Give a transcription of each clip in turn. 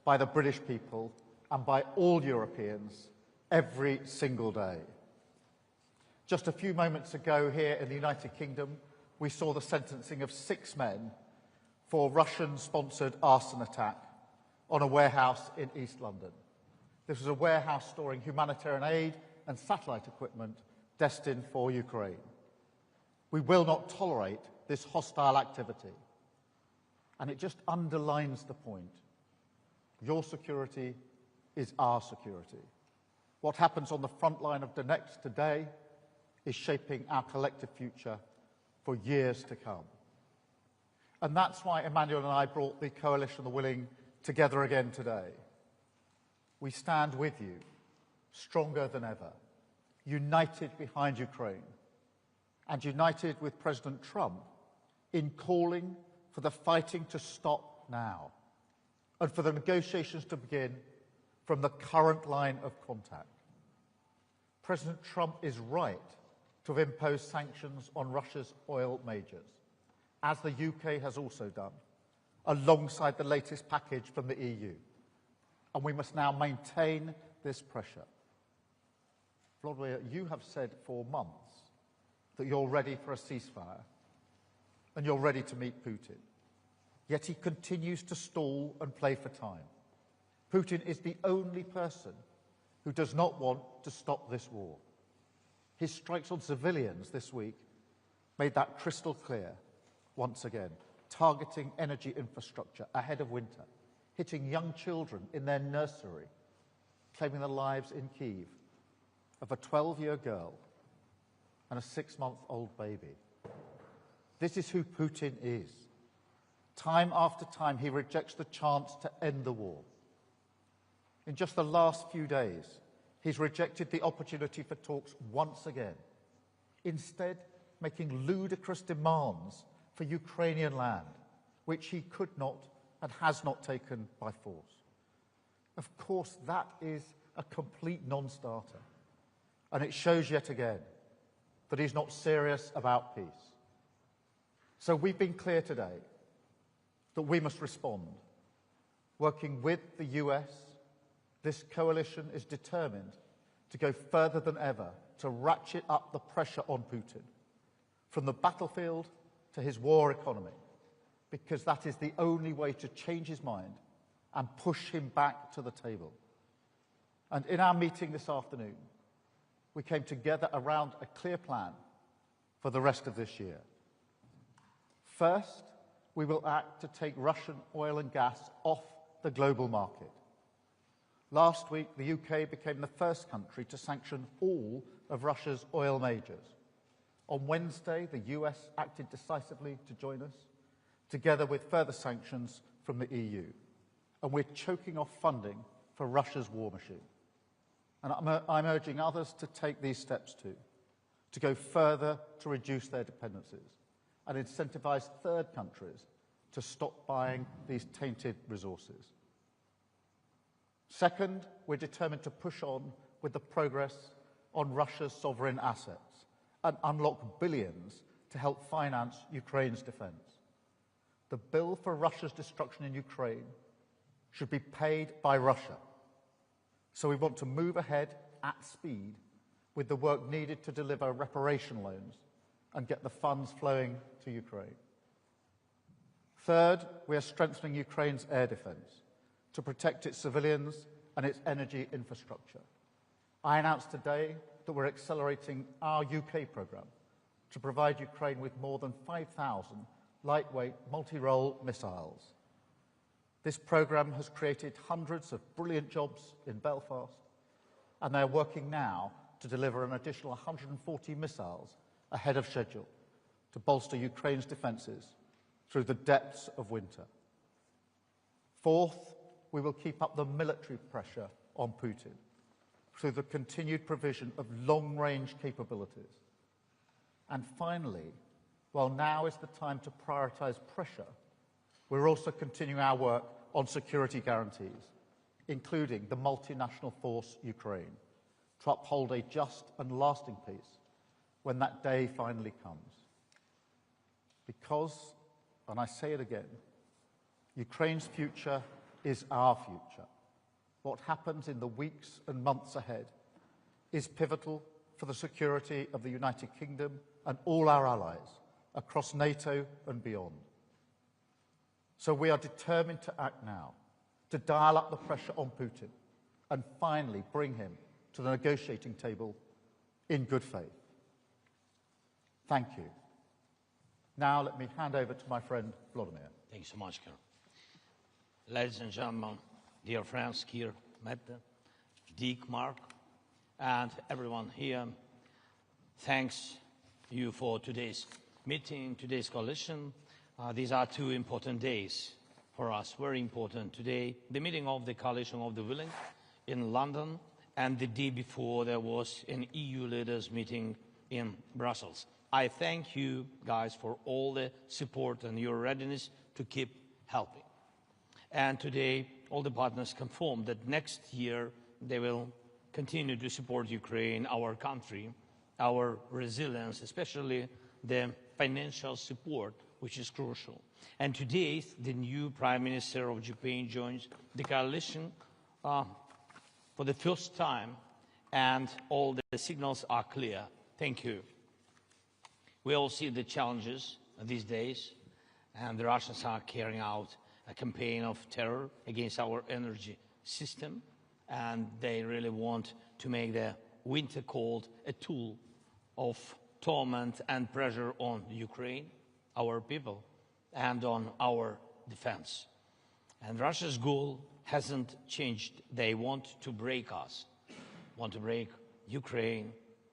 by the British people and by all Europeans every single day. Just a few moments ago here in the United Kingdom, we saw the sentencing of 6 men for Russian-sponsored arson attack on a warehouse in East London. This was a warehouse storing humanitarian aid and satellite equipment destined for Ukraine. We will not tolerate this hostile activity. And it just underlines the point. Your security is our security. What happens on the front line of Donetsk today is shaping our collective future for years to come. And that's why Emmanuel and I brought the Coalition of the Willing together again today. We stand with you, stronger than ever, united behind Ukraine, and united with President Trump in calling for the fighting to stop now and for the negotiations to begin from the current line of contact. President Trump is right to have imposed sanctions on Russia's oil majors, as the UK has also done, alongside the latest package from the EU. And we must now maintain this pressure. Volodymyr, you have said for months that you're ready for a ceasefire and you're ready to meet Putin. Yet he continues to stall and play for time. Putin is the only person who does not want to stop this war. His strikes on civilians this week made that crystal clear once again, targeting energy infrastructure ahead of winter, hitting young children in their nursery, claiming the lives in Kyiv of a 12-year girl and a 6-month-old baby. This is who Putin is. Time after time, he rejects the chance to end the war. In just the last few days, he's rejected the opportunity for talks once again, instead making ludicrous demands for Ukrainian land, which he could not and has not taken by force. Of course, that is a complete non-starter, and it shows yet again that he's not serious about peace. So we've been clear today that we must respond. Working with the US, this coalition is determined to go further than ever to ratchet up the pressure on Putin, from the battlefield to his war economy, because that is the only way to change his mind and push him back to the table. And in our meeting this afternoon, we came together around a clear plan for the rest of this year. First, we will act to take Russian oil and gas off the global market. Last week, the UK became the first country to sanction all of Russia's oil majors. On Wednesday, the US acted decisively to join us, together with further sanctions from the EU. And we're choking off funding for Russia's war machine. And I'm urging others to take these steps too, to go further to reduce their dependencies and incentivise third countries to stop buying these tainted resources. Second, we're determined to push on with the progress on Russia's sovereign assets and unlock billions to help finance Ukraine's defence. The bill for Russia's destruction in Ukraine should be paid by Russia. So we want to move ahead at speed with the work needed to deliver reparation loans and get the funds flowing to Ukraine. Third, we are strengthening Ukraine's air defence to protect its civilians and its energy infrastructure. I announced today that we're accelerating our UK programme to provide Ukraine with more than 5,000 lightweight multi-role missiles. This programme has created hundreds of brilliant jobs in Belfast, and they're working now to deliver an additional 140 missiles ahead of schedule to bolster Ukraine's defences through the depths of winter. Fourth, we will keep up the military pressure on Putin through the continued provision of long-range capabilities. And finally, while now is the time to prioritise pressure, we're also continuing our work on security guarantees, including the multinational force Ukraine, to uphold a just and lasting peace when that day finally comes. Because, and I say it again, Ukraine's future is our future. What happens in the weeks and months ahead is pivotal for the security of the United Kingdom and all our allies across NATO and beyond. So we are determined to act now, to dial up the pressure on Putin and finally bring him to the negotiating table in good faith. Thank you. Now let me hand over to my friend Vladimir. Thank you so much, Keir. Ladies and gentlemen, dear friends, Keir, Mette, Dick, Mark, and everyone here, thanks you for today's meeting, today's coalition. These are two important days for us, very important. Today, the meeting of the Coalition of the Willing in London, and the day before there was an EU leaders meeting in Brussels. I thank you guys for all the support and your readiness to keep helping. And today, all the partners confirmed that next year they will continue to support Ukraine, our country, our resilience, especially the financial support, which is crucial. And today, the new Prime Minister of Japan joins the coalition for the first time, and all the signals are clear. Thank you. We all see the challenges these days, and the Russians are carrying out a campaign of terror against our energy system, and they really want to make the winter cold a tool of torment and pressure on Ukraine, our people, and on our defense. And Russia's goal hasn't changed. They want to break us, want to break Ukraine,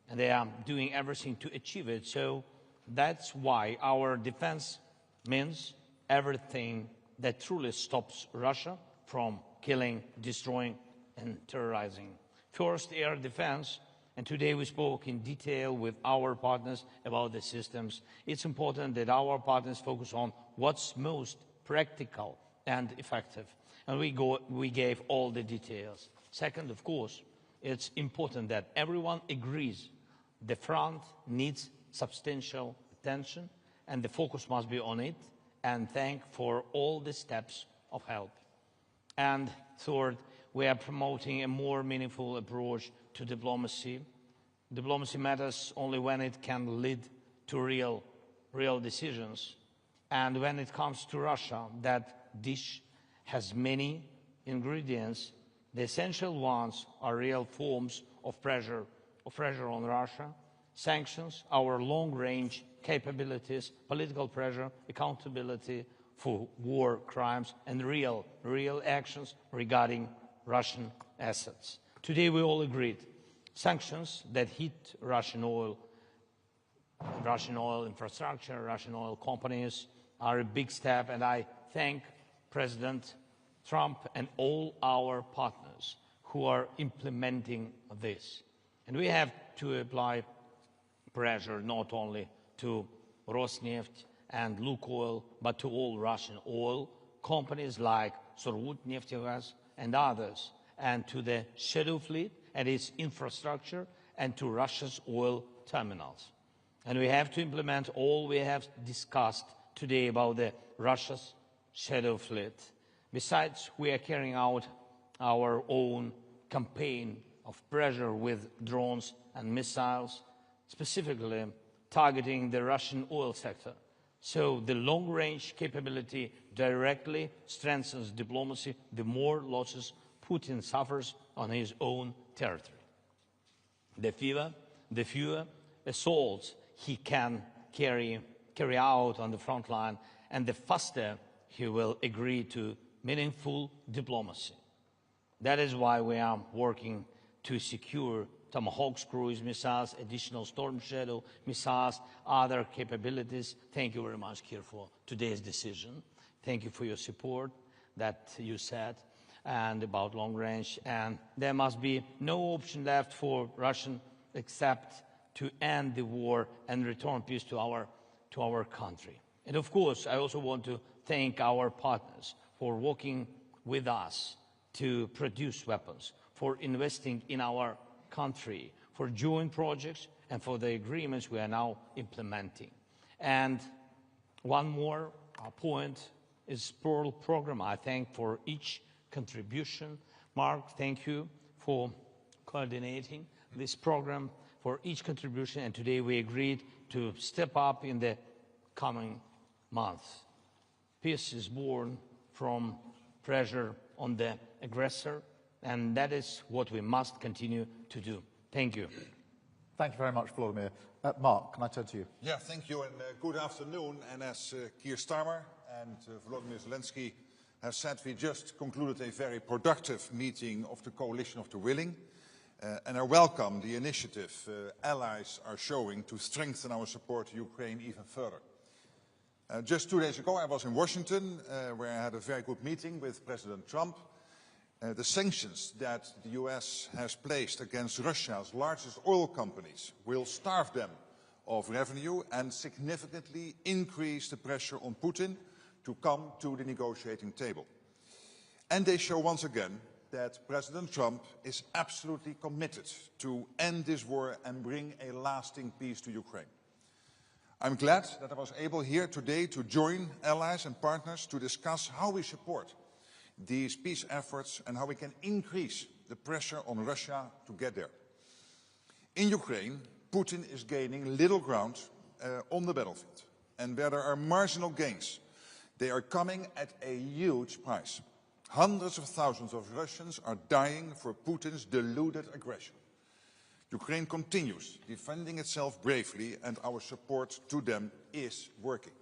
and they are doing everything to achieve it. So that's why our defense means everything that truly stops Russia from killing, destroying, and terrorizing. First, air defense, and today we spoke in detail with our partners about the systems. It's important that our partners focus on what's most practical and effective, and we gave all the details. Second, of course, it's important that everyone agrees the front needs substantial attention, and the focus must be on it, and thank for all the steps of help. And third, we are promoting a more meaningful approach to diplomacy. Diplomacy matters only when it can lead to real decisions. And when it comes to Russia, that dish has many ingredients. The essential ones are real forms of pressure on Russia, sanctions, our long-range capabilities, political pressure, accountability for war crimes, and real actions regarding Russian assets. Today we all agreed sanctions that hit Russian oil infrastructure, Russian oil companies are a big step, and I thank President Trump and all our partners who are implementing this. And we have to apply pressure not only to Rosneft and Lukoil, but to all Russian oil companies like Surgutneftegas and others, and to the shadow fleet and its infrastructure, and to Russia's oil terminals. And we have to implement all we have discussed today about the Russia's shadow fleet. Besides, we are carrying out our own campaign of pressure with drones and missiles, specifically targeting the Russian oil sector. So the long-range capability directly strengthens diplomacy, the more losses Putin suffers on his own territory. The fewer assaults he can carry out on the front line, and the faster he will agree to meaningful diplomacy. That is why we are working to secure Tomahawk cruise missiles, additional Storm Shadow missiles, other capabilities. Thank you very much, Keir, for today's decision. Thank you for your support that you said, and about long range. And there must be no option left for Russia except to end the war and return peace to our country. And of course, I also want to thank our partners for working with us to produce weapons, for investing in our country, for joint projects, and for the agreements we are now implementing. And one more point is Pearl program. I thank for each contribution. Mark, thank you for coordinating this program, for each contribution, and today we agreed to step up in the coming months. Peace is born from pressure on the aggressor, and that is what we must continue to do. Thank you. Thank you very much, Volodymyr. Mark, can I turn to you? Yeah, thank you, and good afternoon. And as Keir Starmer and Volodymyr Zelensky have said, we just concluded a very productive meeting of the Coalition of the Willing, and I welcome the initiative allies are showing to strengthen our support to Ukraine even further. Just 2 days ago, I was in Washington, where I had a very good meeting with President Trump. The sanctions that the US has placed against Russia's largest oil companies will starve them of revenue and significantly increase the pressure on Putin to come to the negotiating table. And they show once again that President Trump is absolutely committed to end this war and bring a lasting peace to Ukraine. I'm glad that I was able here today to join allies and partners to discuss how we support these peace efforts and how we can increase the pressure on Russia to get there. In Ukraine, Putin is gaining little ground on the battlefield. And where there are marginal gains, they are coming at a huge price. Hundreds of thousands of Russians are dying for Putin's deluded aggression. Ukraine continues defending itself bravely, and our support to them is working.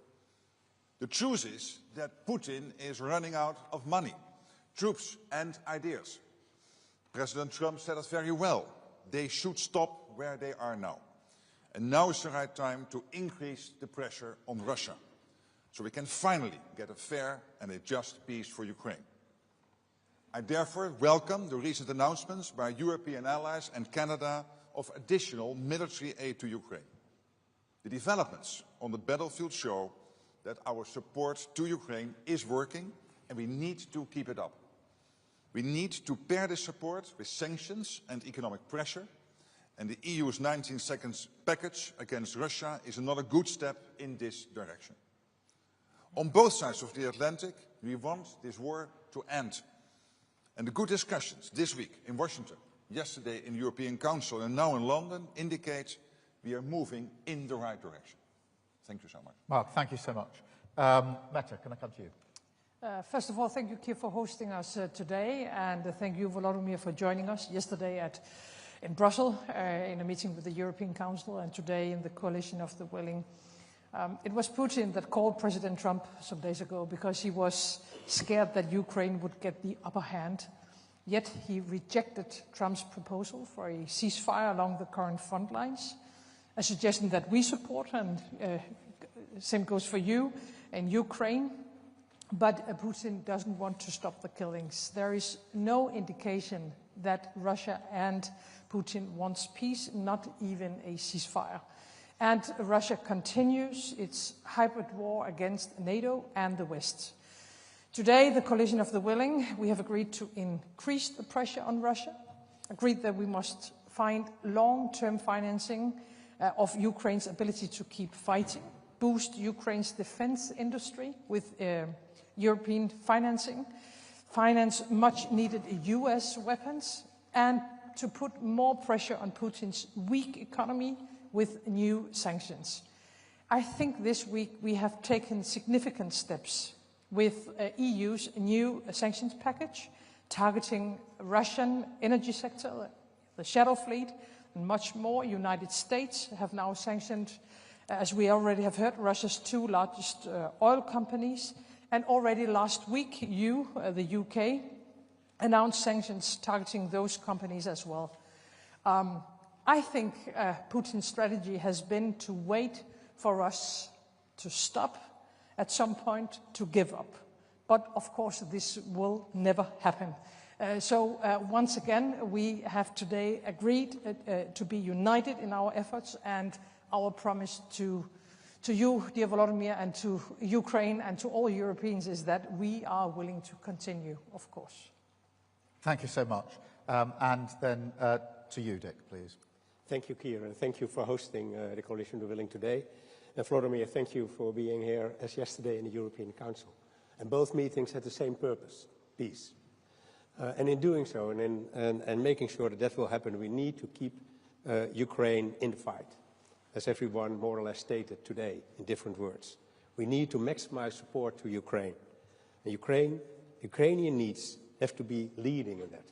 The truth is that Putin is running out of money, troops and ideas. President Trump said it very well. They should stop where they are now. And now is the right time to increase the pressure on Russia, so we can finally get a fair and a just peace for Ukraine. I therefore welcome the recent announcements by European allies and Canada of additional military aid to Ukraine. The developments on the battlefield show that our support to Ukraine is working, and we need to keep it up. We need to pair this support with sanctions and economic pressure, and the EU's 19 seconds package against Russia is another good step in this direction. On both sides of the Atlantic, we want this war to end. And the good discussions this week in Washington, yesterday in the European Council and now in London indicate we are moving in the right direction. Thank you so much. Mark, thank you so much. Mette, can I come to you? First of all, thank you, Keir, for hosting us today, and thank you, Volodymyr, for joining us yesterday in Brussels in a meeting with the European Council, and today in the Coalition of the Willing. It was Putin that called President Trump some days ago because he was scared that Ukraine would get the upper hand. Yet he rejected Trump's proposal for a ceasefire along the current front lines, a suggestion that we support, and same goes for you in Ukraine. But Putin doesn't want to stop the killings. There is no indication that Russia and Putin wants peace, not even a ceasefire. And Russia continues its hybrid war against NATO and the West. Today, the Coalition of the Willing, we have agreed to increase the pressure on Russia, agreed that we must find long-term financing of Ukraine's ability to keep fighting, boost Ukraine's defense industry with European financing, finance much-needed US weapons, and to put more pressure on Putin's weak economy with new sanctions. I think this week we have taken significant steps with EU's new sanctions package, targeting Russian energy sector, the Shadow Fleet, and much more. United States have now sanctioned, as we already have heard, Russia's 2 largest oil companies. And already last week, the UK, announced sanctions targeting those companies as well. I think Putin's strategy has been to wait for us to stop, at some point to give up. But of course, this will never happen. So once again, we have today agreed to be united in our efforts, and our promise to you, dear Volodymyr, and to Ukraine and to all Europeans is that we are willing to continue, of course. Thank you so much. And then to you, Dick, please. Thank you, Keir, and thank you for hosting the Coalition of the Willing today. And Volodymyr, thank you for being here as yesterday in the European Council. And both meetings had the same purpose, peace. And in doing so, and making sure that that will happen, we need to keep Ukraine in the fight, as everyone more or less stated today in different words. We need to maximize support to Ukraine. And Ukrainian needs have to be leading in that.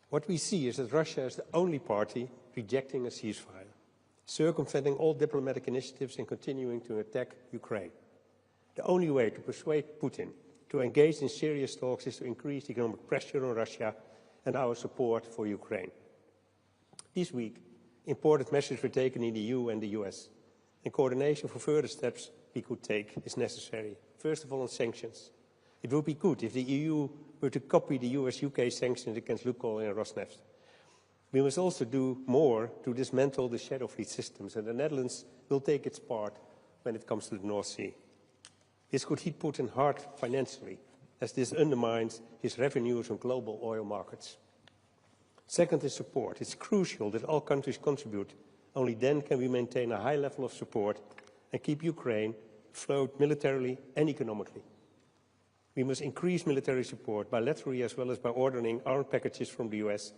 What we see is that Russia is the only party rejecting a ceasefire, circumventing all diplomatic initiatives and continuing to attack Ukraine. The only way to persuade Putin to engage in serious talks is to increase economic pressure on Russia and our support for Ukraine. This week, important measures were taken in the EU and the US, and coordination for further steps we could take is necessary. First of all, on sanctions. It would be good if the EU were to copy the US-UK sanctions against Lukoil and Rosneft. We must also do more to dismantle the shadow fleet systems, and the Netherlands will take its part when it comes to the North Sea. This could hit Putin hard financially, as this undermines his revenues on global oil markets. Second is support. It's crucial that all countries contribute. Only then can we maintain a high level of support and keep Ukraine afloat militarily and economically. We must increase military support bilaterally as well as by ordering armed packages from the US,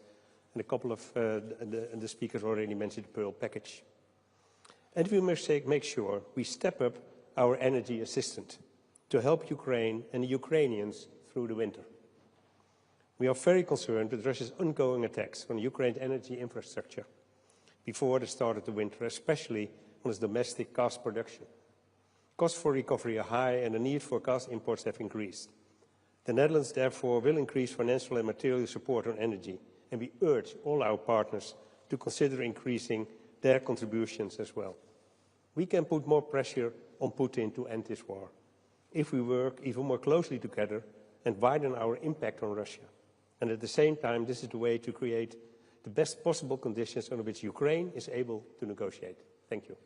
and a couple of the speakers already mentioned the Pearl package. And we must make sure we step up our energy assistance to help Ukraine and the Ukrainians through the winter. We are very concerned with Russia's ongoing attacks on Ukraine's energy infrastructure before the start of the winter, especially on its domestic gas production. Costs for recovery are high and the need for gas imports have increased. The Netherlands, therefore, will increase financial and material support on energy, and we urge all our partners to consider increasing their contributions as well. We can put more pressure on Putin to end this war if we work even more closely together and widen our impact on Russia. And at the same time, this is the way to create the best possible conditions under which Ukraine is able to negotiate. Thank you.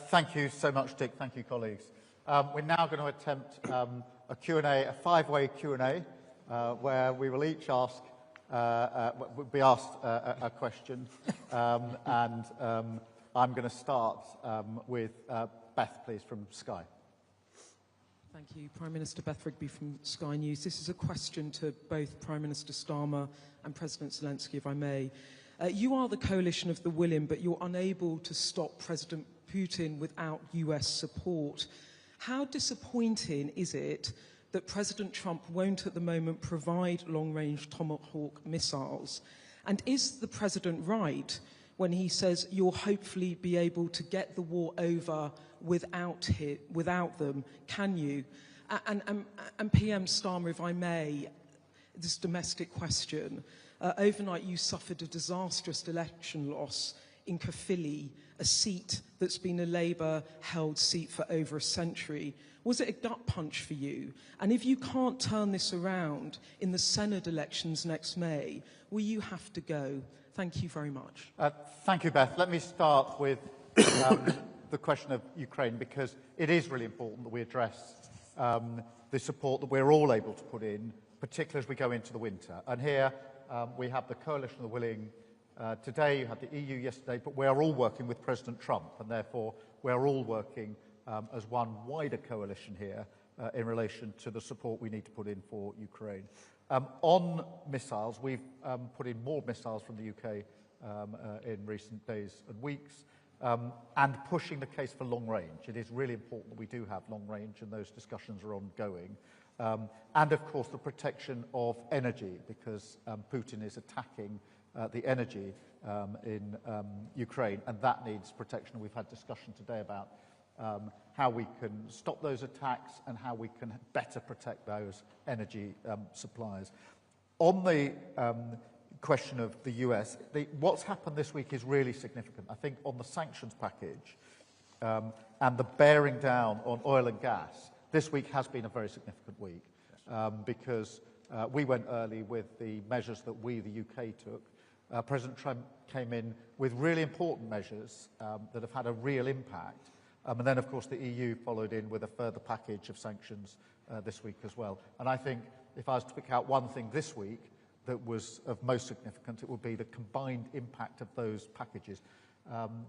Thank you so much, Dick. Thank you, colleagues. We're now going to attempt a Q&A, a five-way Q&A, where we will each ask, be asked a question. I'm going to start with Beth, please, from Sky. Thank you. Prime Minister Beth Rigby from Sky News. This is a question to both Prime Minister Starmer and President Zelensky, if I may. You are the coalition of the willing, but you're unable to stop President Putin without US support. How disappointing is it that President Trump won't at the moment provide long-range Tomahawk missiles? And is the President right when he says you'll hopefully be able to get the war over without them? Can you? And PM Starmer, if I may, this domestic question. Overnight you suffered a disastrous election loss in Caerphilly, a seat that's been a Labour-held seat for over a century. Was it a gut punch for you? And if you can't turn this around in the Senate elections next May, will you have to go? Thank you very much. Thank you, Beth. Let me start with the question of Ukraine, because it is really important that we address the support that we're all able to put in, particularly as we go into the winter. And here we have the Coalition of the Willing today, you had the EU yesterday, but we are all working with President Trump, and therefore we're all working as one wider coalition here in relation to the support we need to put in for Ukraine. On missiles, we've put in more missiles from the UK in recent days and weeks, and pushing the case for long range. It is really important that we do have long range, and those discussions are ongoing. And of course the protection of energy, because Putin is attacking the energy in Ukraine, and that needs protection. We've had discussion today about how we can stop those attacks and how we can better protect those energy suppliers. On the question of the US, what's happened this week is really significant. I think on the sanctions package and the bearing down on oil and gas, this week has been a very significant week because we went early with the measures that we, the UK, took. President Trump came in with really important measures that have had a real impact. And then, of course, the EU followed in with a further package of sanctions this week as well. And I think if I was to pick out one thing this week that was of most significance, it would be the combined impact of those packages.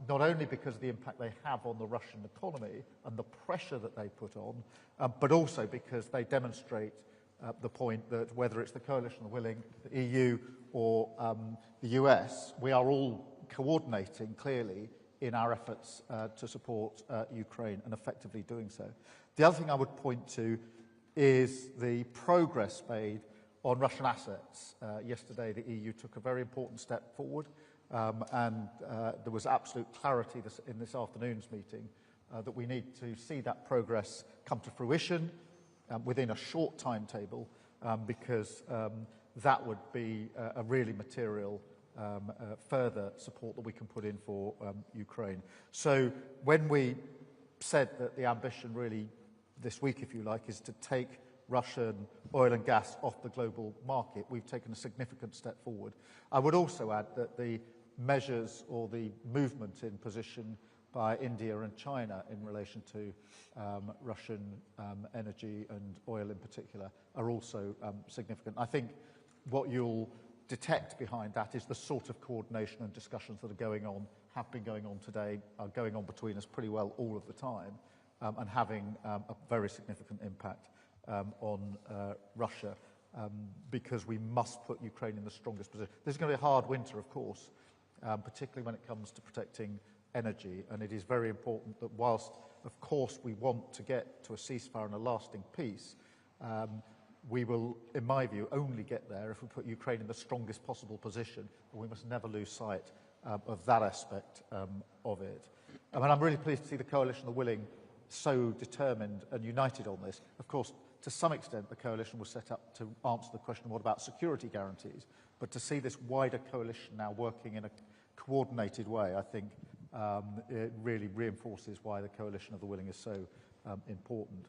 Not only because of the impact they have on the Russian economy and the pressure that they put on, but also because they demonstrate the point that whether it's the Coalition of the Willing, the EU, or the US, we are all coordinating clearly in our efforts to support Ukraine and effectively doing so. The other thing I would point to is the progress made on Russian assets. Yesterday, the EU took a very important step forward, and there was absolute clarity in this afternoon's meeting that we need to see that progress come to fruition within a short timetable, because that would be a really material further support that we can put in for Ukraine. So when we said that the ambition really this week, if you like, is to take Russian oil and gas off the global market, we've taken a significant step forward. I would also add that the measures or the movement in position by India and China in relation to Russian energy and oil in particular are also significant. I think what you'll detect behind that is the sort of coordination and discussions that are going on, have been going on today, are going on between us pretty well all of the time, and having a very significant impact on Russia, because we must put Ukraine in the strongest position. This is going to be a hard winter, of course, particularly when it comes to protecting energy, and it is very important that whilst, of course, we want to get to a ceasefire and a lasting peace, we will, in my view, only get there if we put Ukraine in the strongest possible position, and we must never lose sight of that aspect of it. I mean, I'm really pleased to see the Coalition of the Willing so determined and united on this. Of course, to some extent, the coalition was set up to answer the question, what about security guarantees? But to see this wider coalition now working in a coordinated way, I think it really reinforces why the Coalition of the Willing is so important.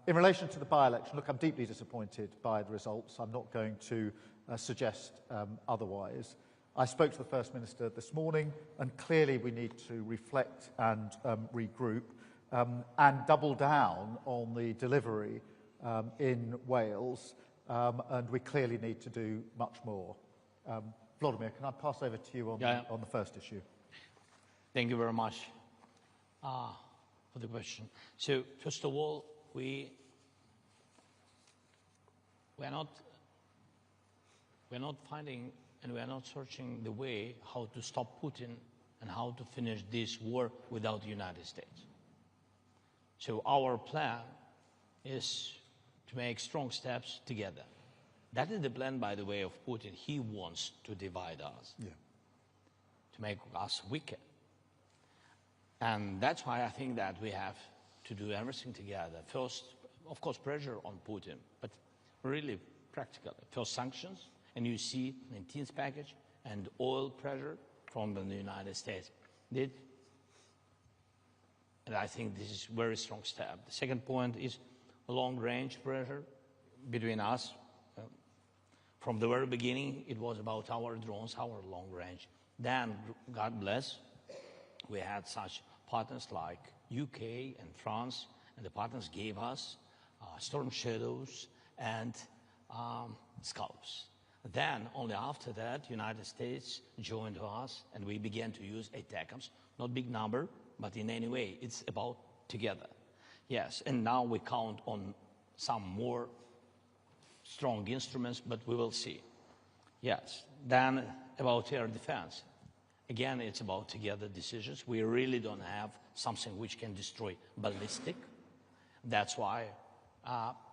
In relation to the by-election, look, I'm deeply disappointed by the results. I'm not going to suggest otherwise. I spoke to the First Minister this morning, and clearly we need to reflect and regroup and double down on the delivery in Wales, and we clearly need to do much more. Vladimir, can I pass over to you on the first issue? Thank you very much for the question. So, first of all, we're not finding and we're not searching the way how to stop Putin and how to finish this war without the United States. So our plan is to make strong steps together. That is the plan, by the way, of Putin. He wants to divide us, to make us weaker. And that's why I think that we have to do everything together. First, of course, pressure on Putin, but really practically. First, sanctions, and you see the 19th package, and oil pressure from the United States. And I think this is a very strong step. The second point is long-range pressure between us. From the very beginning, it was about our drones, our long range. Then, God bless, we had such partners like UK and France, and the partners gave us Storm Shadows and Scalps. Then, only after that, United States joined us, and we began to use ATACMS. Not big number, but in any way, it's about together. Yes, and now we count on some more strong instruments, but we will see. Yes, then about air defense. Again, it's about together decisions. We really don't have something which can destroy ballistic. That's why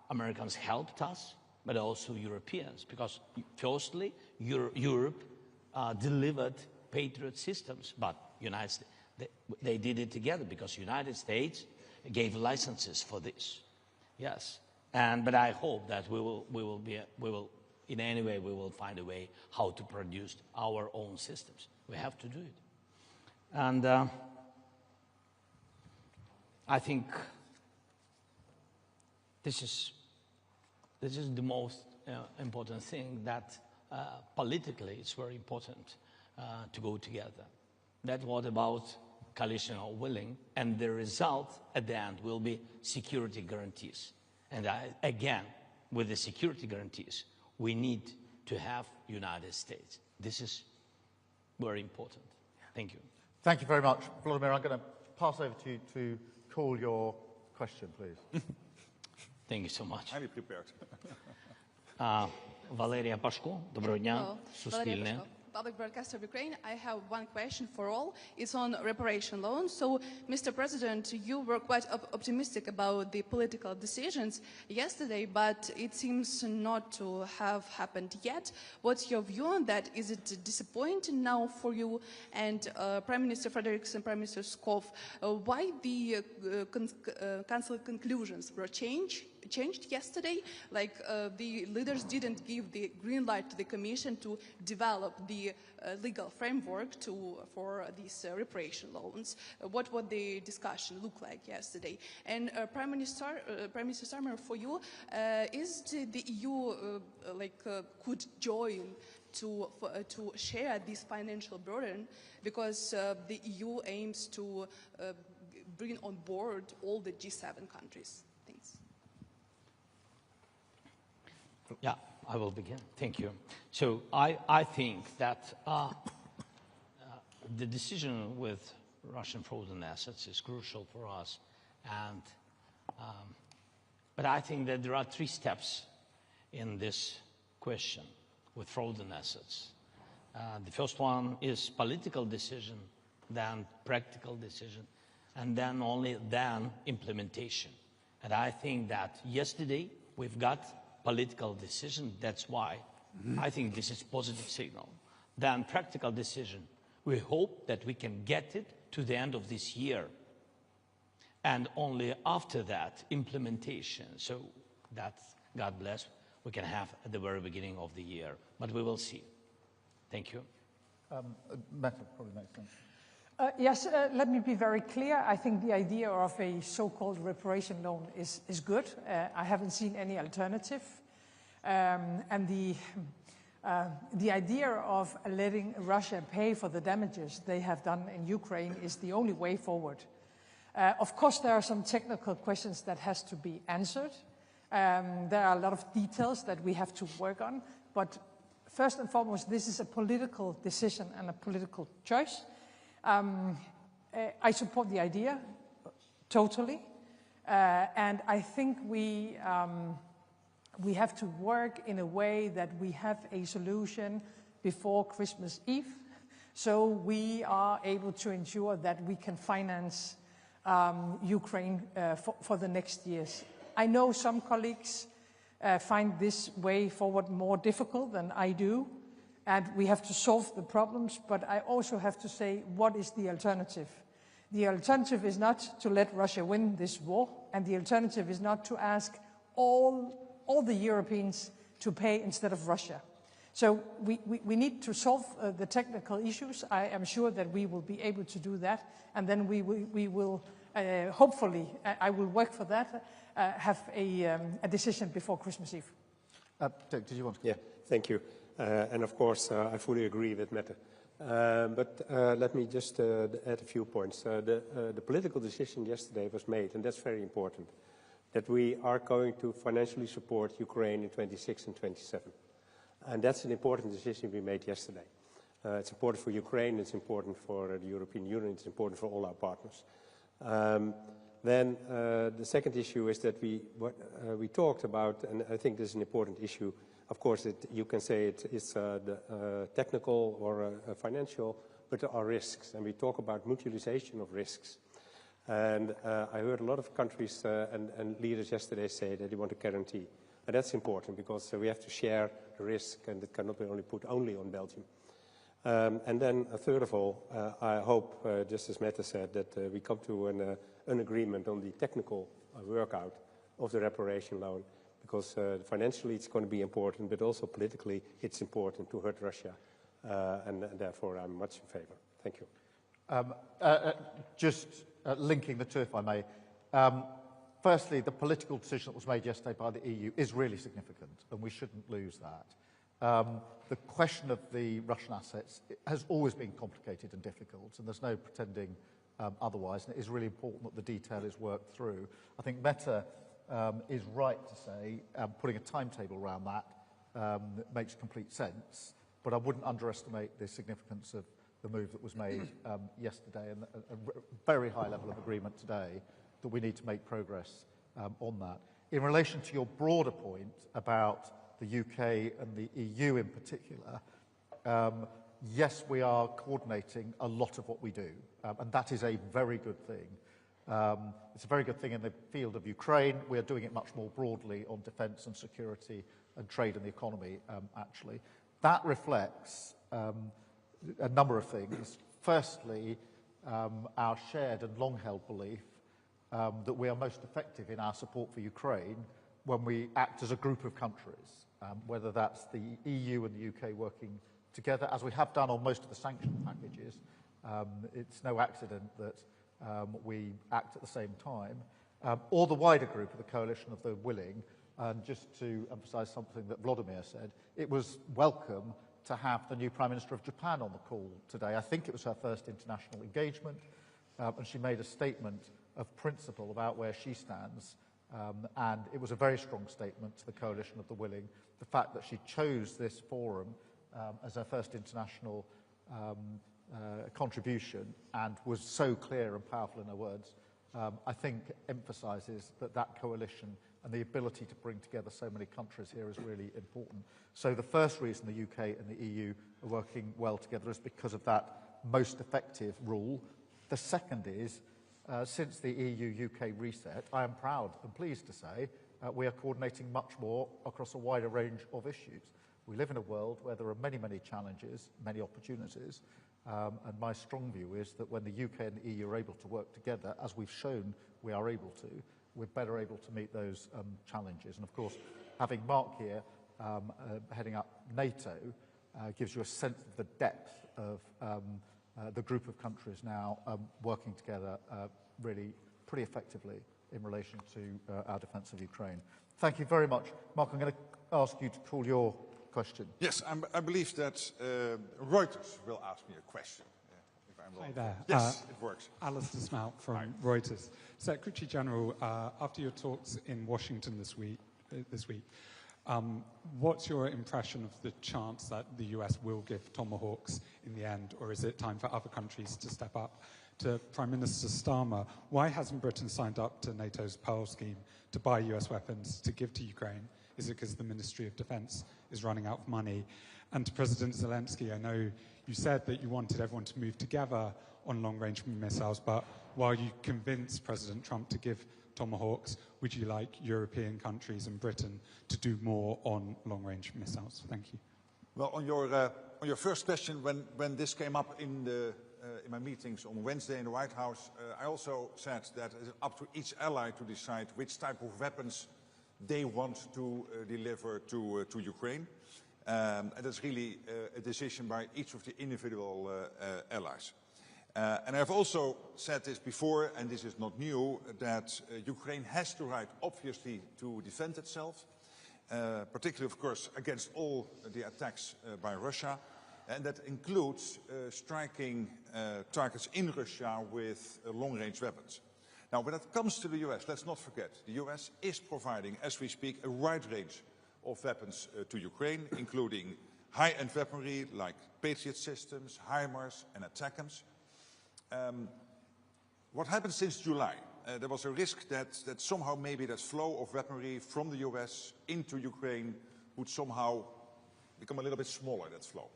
Americans helped us, but also Europeans, because firstly, Europe delivered Patriot systems, but United States, they did it together because United States gave licenses for this. Yes, but I hope that we will in any way we will find a way how to produce our own systems. We have to do it, and I think this is the most important thing, that politically it's very important to go together. That's what about Coalition of Willing, and the result at the end will be security guarantees. And again, with the security guarantees, we need to have United States. This is very important. Thank you. Thank you very much. Vladimir, I'm going to pass over to you to call your question, please. Thank you so much. Highly prepared. Валерія Пашко, доброго дня, Hello. Суспільне. Valeria Pashko, Public Broadcaster of Ukraine. I have one question for all. It's on reparation loans. So, Mr. President, you were quite optimistic about the political decisions yesterday, but it seems not to have happened yet. What's your view on that? Is it disappointing now for you? And Prime Minister Frederiksen and Prime Minister Skov, why the Council conclusions were changed yesterday? Like the leaders didn't give the green light to the Commission to develop the legal framework for these reparation loans. What would the discussion look like yesterday? And Prime Minister Starmer, for you, is the EU could join to share this financial burden, because the EU aims to bring on board all the G7 countries? Thanks. Yeah, I will begin. Thank you. So I think that the decision with Russian frozen assets is crucial for us. And, but I think that there are 3 steps in this question with frozen assets. The first one is political decision, then practical decision, and then only then implementation. And I think that yesterday we've got political decision. That's why I think this is positive signal. Then practical decision. We hope that we can get it to the end of this year. And only after that, implementation. So that's, God bless, we can have at the very beginning of the year. But we will see. Thank you. Meta probably makes sense. Yes, let me be very clear. I think the idea of a so-called reparation loan is good. I haven't seen any alternative. And the idea of letting Russia pay for the damages they have done in Ukraine is the only way forward. Of course, there are some technical questions that has to be answered. There are a lot of details that we have to work on. But first and foremost, this is a political decision and a political choice. I support the idea totally, and I think we have to work in a way that we have a solution before Christmas Eve, so we are able to ensure that we can finance Ukraine for the next years. I know some colleagues find this way forward more difficult than I do. And we have to solve the problems, but I also have to say, what is the alternative? The alternative is not to let Russia win this war, and the alternative is not to ask all the Europeans to pay instead of Russia. So we need to solve the technical issues. I am sure that we will be able to do that, and then we will hopefully, I will work for that, have a decision before Christmas Eve. Dick, did you want to? Yeah, thank you. And of course, I fully agree with Mette. But let me just add a few points. The political decision yesterday was made, and that's very important, that we are going to financially support Ukraine in 26 and 27. And that's an important decision we made yesterday. It's important for Ukraine, it's important for the European Union, it's important for all our partners. Then the second issue is that we talked about, and I think this is an important issue. Of course, you can say it's technical or financial, but there are risks, and we talk about mutualization of risks. And I heard a lot of countries and leaders yesterday say that they want a guarantee. And that's important because we have to share the risk, and it cannot be only put only on Belgium. And then, third of all, I hope, just as Mette said, that we come to an agreement on the technical workout of the reparation loan, because financially it's going to be important, but also politically it's important to hurt Russia, and therefore I'm much in favor. Thank you. Just linking the two, if I may. Firstly, the political decision that was made yesterday by the EU is really significant, and we shouldn't lose that. The question of the Russian assets has always been complicated and difficult, and there's no pretending otherwise, and it is really important that the detail is worked through. I think Mette is right to say putting a timetable around that makes complete sense, but I wouldn't underestimate the significance of the move that was made yesterday, and a very high level of agreement today that we need to make progress on that. In relation to your broader point about the UK and the EU in particular, yes, we are coordinating a lot of what we do, and that is a very good thing. It's a very good thing in the field of Ukraine. We are doing it much more broadly on defence and security and trade and the economy, actually. That reflects a number of things. Firstly, our shared and long-held belief that we are most effective in our support for Ukraine when we act as a group of countries, whether that's the EU and the UK working together, as we have done on most of the sanction packages. It's no accident that we act at the same time, or the wider group of the coalition of the willing. And just to emphasise something that Vladimir said, it was welcome to have the new Prime Minister of Japan on the call today. I think it was her first international engagement, and she made a statement of principle about where she stands, and it was a very strong statement to the coalition of the willing. The fact that she chose this forum as her first international contribution and was so clear and powerful in her words, I think emphasises that coalition and the ability to bring together so many countries here is really important. So the first reason the UK and the EU are working well together is because of that most effective rule. The second is, since the EU-UK reset, I am proud and pleased to say we are coordinating much more across a wider range of issues. We live in a world where there are many, many challenges, many opportunities, and my strong view is that when the UK and the EU are able to work together, as we've shown we are able to, we're better able to meet those challenges. And of course, having Mark here heading up NATO gives you a sense of the depth of the group of countries now working together really pretty effectively in relation to our defence of Ukraine. Thank you very much. Mark, I'm going to ask you to call your question. Yes, I believe that Reuters will ask me a question. If I'm wrong. Hi there. Yes, it works. Alistair Smout from Reuters. Secretary General, after your talks in Washington this week, what's your impression of the chance that the US will give Tomahawks in the end, or is it time for other countries to step up? To Prime Minister Starmer, why hasn't Britain signed up to NATO's Pearl scheme to buy US weapons to give to Ukraine? Is it because the Ministry of Defense is running out of money? And to President Zelensky, I know you said that you wanted everyone to move together on long-range missiles, but while you convinced President Trump to give Tomahawks, would you like European countries and Britain to do more on long-range missiles? Thank you. Well, on your first question, when this came up in my meetings on Wednesday in the White House, I also said that it's up to each ally to decide which type of weapons they want to deliver to Ukraine. And that's really a decision by each of the individual allies. And I've also said this before, and this is not new, that Ukraine has the right, obviously, to defend itself, particularly, of course, against all the attacks by Russia. And that includes striking targets in Russia with long-range weapons. Now, when it comes to the US, let's not forget, the US is providing, as we speak, a wide range of weapons to Ukraine, including high-end weaponry like Patriot systems, HIMARS and ATACMS. What happened since July? There was a risk that somehow maybe that flow of weaponry from the US into Ukraine would somehow become a little bit smaller, that flow.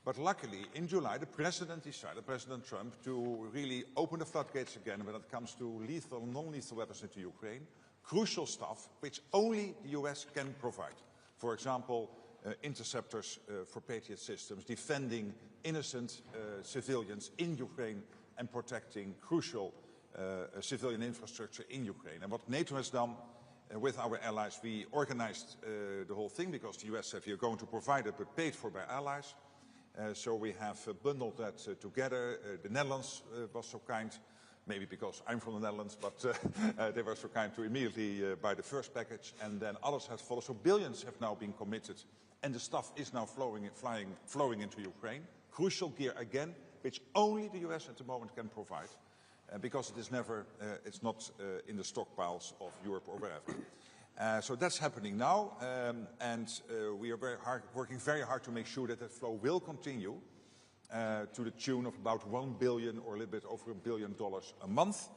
But luckily, in July, the President decided, President Trump, to really open the floodgates again when it comes to lethal and non-lethal weapons into Ukraine. Crucial stuff which only the US can provide. For example, interceptors for Patriot systems, defending innocent civilians in Ukraine and protecting crucial civilian infrastructure in Ukraine. And what NATO has done with our allies, we organized the whole thing because the US said we are going to provide it but paid for by allies. So we have bundled that together. The Netherlands was so kind, maybe because I'm from the Netherlands, but they were so kind to immediately buy the first package, and then others have followed. So billions have now been committed, and the stuff is now flowing into Ukraine. Crucial gear again, which only the US at the moment can provide, because it is never, it's not in the stockpiles of Europe or wherever. So that's happening now, and we are working very hard to make sure that that flow will continue to the tune of about $1 billion or a little bit over $1 billion a month.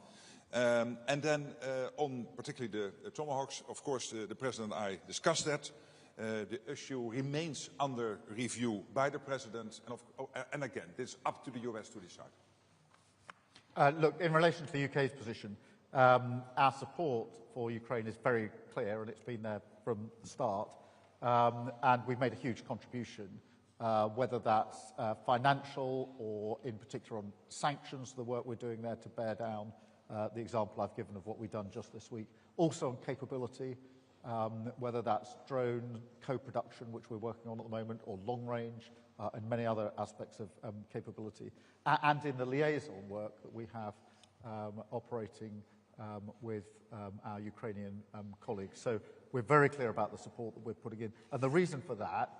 And then on particularly the Tomahawks, of course, the President and I discussed that. The issue remains under review by the President, and again, it's up to the US to decide. Look, in relation to the UK's position, our support for Ukraine is very clear, and it's been there from the start. And we've made a huge contribution, whether that's financial or in particular on sanctions, the work we're doing there to bear down the example I've given of what we've done just this week. Also on capability, whether that's drone co-production, which we're working on at the moment, or long range, and many other aspects of capability. And in the liaison work that we have operating with our Ukrainian colleagues. So we're very clear about the support that we're putting in. And the reason for that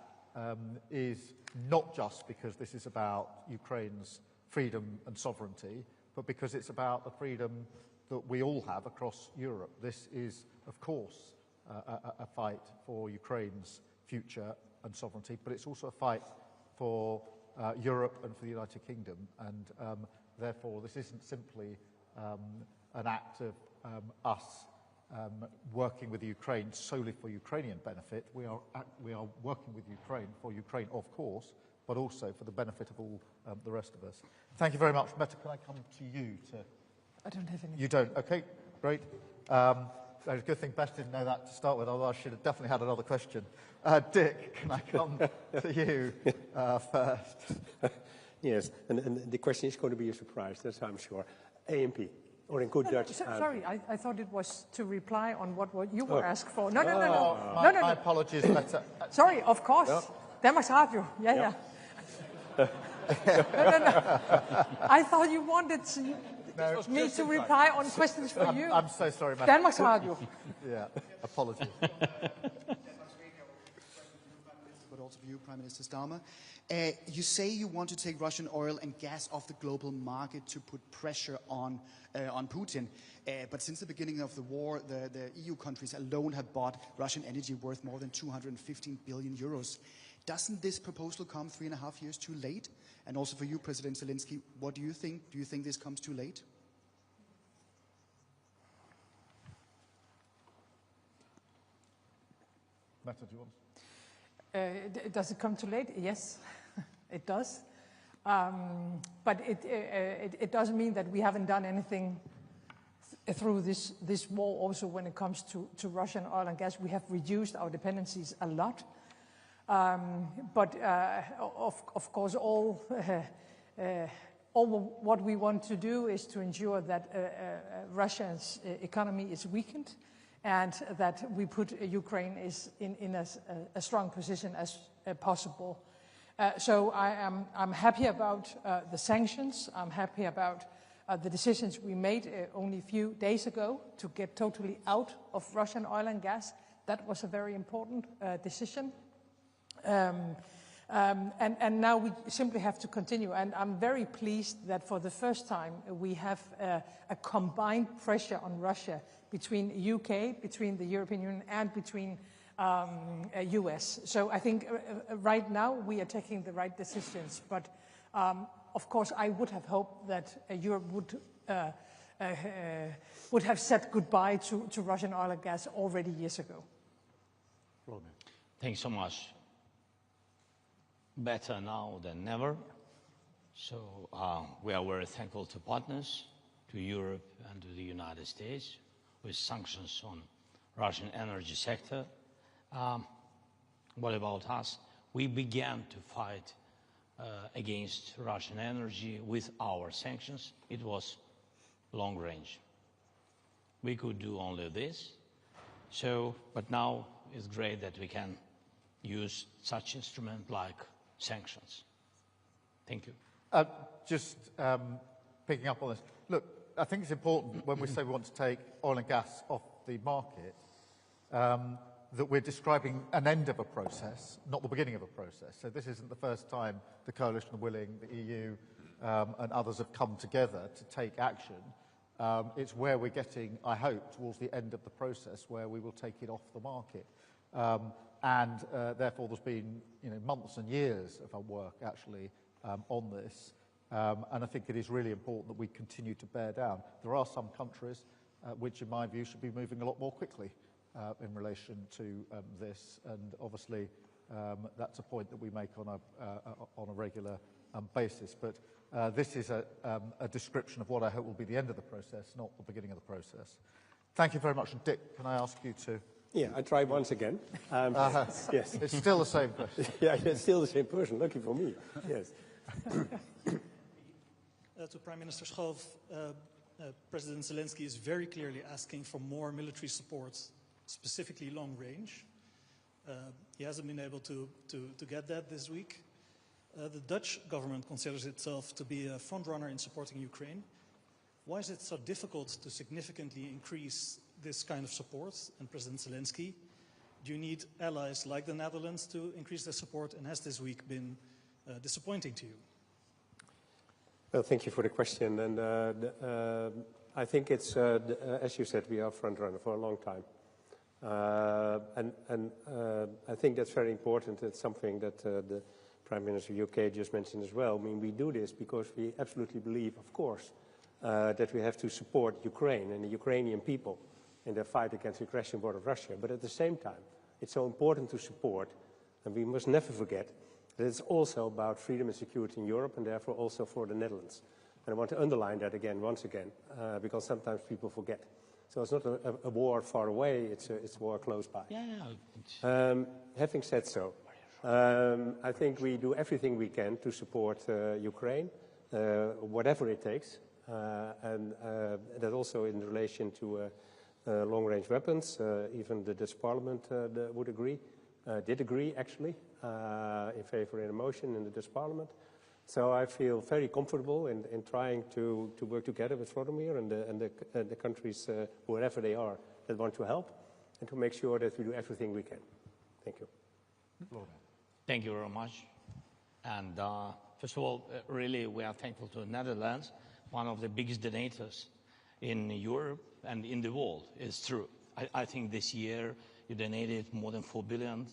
is not just because this is about Ukraine's freedom and sovereignty, but because it's about the freedom that we all have across Europe. This is, of course, a fight for Ukraine's future and sovereignty, but it's also a fight for Europe and for the United Kingdom. And therefore, this isn't simply an act of us working with Ukraine solely for Ukrainian benefit. We are working with Ukraine for Ukraine, of course, but also for the benefit of all the rest of us. Thank you very much. Mette, can I come to you? I don't have any. You don't? Okay, great. It's a good thing Beth didn't know that to start with, although I should have definitely had another question. Dick, can I come to you first? Yes, and the question is going to be a surprise, that's I'm sure. AMP, or in good Dutch. Sorry, I thought it was to reply on what you were asked for. No. My apologies, Mette. Sorry, of course. No. Danmarks Radio. Yeah. No. I thought you wanted me to reply on questions for you. I'm so sorry, Mette. Danmarks Radio. Yeah, apologies. But also for you, Prime Minister Starmer. You say you want to take Russian oil and gas off the global market to put pressure on Putin. But since the beginning of the war, the EU countries alone have bought Russian energy worth more than 215 billion euros. Doesn't this proposal come 3.5 years too late? And also for you, President Zelensky, what do you think? Do you think this comes too late? Mette, do you want? Does it come too late? Yes, it does. But it doesn't mean that we haven't done anything through this war. Also, when it comes to Russian oil and gas, we have reduced our dependencies a lot. But of course, all what we want to do is to ensure that Russia's economy is weakened, and that we put Ukraine in a strong position as possible. So I'm happy about the sanctions. I'm happy about the decisions we made only a few days ago to get totally out of Russian oil and gas. That was a very important decision. And now we simply have to continue. And I'm very pleased that for the first time we have a combined pressure on Russia between UK, between the European Union, and between US. So I think right now we are taking the right decisions. But of course, I would have hoped that Europe would have said goodbye to Russian oil and gas already years ago. Thanks so much. Better now than never. So we are very thankful to partners, to Europe and to the United States, with sanctions on Russian energy sector. What about us? We began to fight against Russian energy with our sanctions. It was long range. We could do only this. But now it's great that we can use such instrument like sanctions. Thank you. Just picking up on this. Look, I think it's important when we say we want to take oil and gas off the market, that we're describing an end of a process, not the beginning of a process. So this isn't the first time the Coalition of Willing, the EU, and others have come together to take action. It's where we're getting, I hope, towards the end of the process where we will take it off the market. And therefore there's been months and years of our work actually on this. And I think it is really important that we continue to bear down. There are some countries which, in my view, should be moving a lot more quickly in relation to this, and obviously that's a point that we make on a regular basis. But this is a description of what I hope will be the end of the process, not the beginning of the process. Thank you very much. And Dick, can I ask you to... Yeah, I try once again. Yes. It's still the same question. Yeah, it's still the same person. Lucky for me. Yes. To Prime Minister Schoof, President Zelensky is very clearly asking for more military support, specifically long range. He hasn't been able to get that this week. The Dutch government considers itself to be a frontrunner in supporting Ukraine. Why is it so difficult to significantly increase this kind of support? And President Zelensky, do you need allies like the Netherlands to increase their support? And has this week been disappointing to you? Well, thank you for the question. And I think it's, as you said, we are front runner for a long time. And I think that's very important. It's something that the Prime Minister of the UK just mentioned as well. I mean, we do this because we absolutely believe, of course, that we have to support Ukraine and the Ukrainian people in their fight against the aggression war of Russia. But at the same time, it's so important to support, and we must never forget, that it's also about freedom and security in Europe, and therefore also for the Netherlands. And I want to underline that again, once again, because sometimes people forget. So it's not a war far away, it's a war close by. Having said so, I think we do everything we can to support Ukraine, whatever it takes, and that also in relation to long-range weapons. Even the Dutch Parliament would agree, did agree actually, in favor in a motion in the Dutch Parliament. So I feel very comfortable in trying to work together with Vladimir and the countries, wherever they are, that want to help, and to make sure that we do everything we can. Thank you. Thank you very much. And first of all, really, we are thankful to the Netherlands, one of the biggest donators in Europe and in the world. It's true. I think this year you donated more than 4 billion.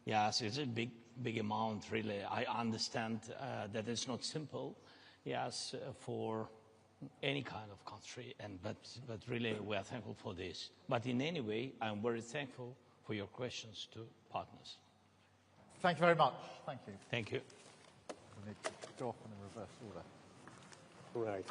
Yes, it's a big amount, really. I understand that it's not simple, yes, for any kind of country, but really we are thankful for this. But in any way, I'm very thankful for your questions to partners. Thank you very much. Thank you. Thank you. We need to go off in the reverse order. Right.